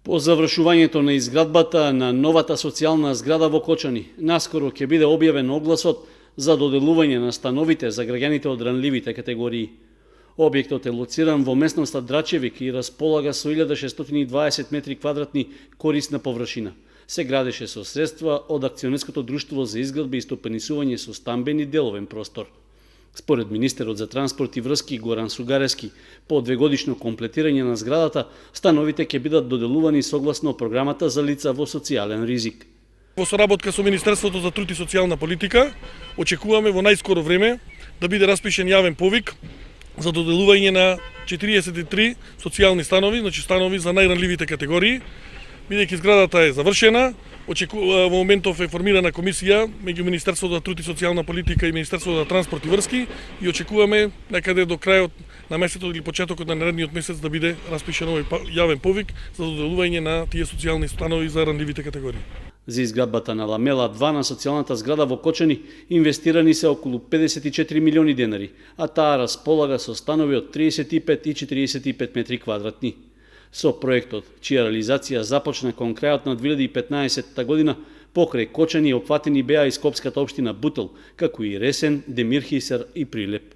По завршувањето на изградбата на новата социјална зграда во Кочани, наскоро ќе биде објавен огласот за доделување на становите за граѓаните од ранливите категории. Објектот е лоциран во местноста Драчевик и располага со 1620 метри квадратни корисна површина. Се градеше со средства од Акционерското друштво за изградба и стопанисување со стамбен и деловен простор. Според министерот за транспорт и врски Горан Сугарески, по двегодишно комплетирање на зградата, становите ќе бидат доделувани согласно програмата за лица во социјален ризик. Во соработка со Министерството за труд и социјална политика, очекуваме во најскоро време да биде распишен јавен повик за доделување на 43 социјални станови, значи станови за најранливите категории. Бидејќи зградата е завршена, во моментов е формирана комисија меѓу Министерството за труд и социјална политика и Министерството за транспорт и врски и очекуваме некаде до крајот на месецот или почетокот на наредниот месец да биде распишен овој јавен повик за доделување на тие социјални станови за ранливите категории. За изградбата на Ламела 2 на социјалната зграда во Кочани инвестирани се околу 54 милиони денари, а таа располага со станови од 35 и 45 метри квадратни. Со проектот, чија реализација започна кон крајот на 2015 година, покрај Кочани опфатени беа и скопската општина Бутел, како и Ресен, Демирхисар и Прилеп.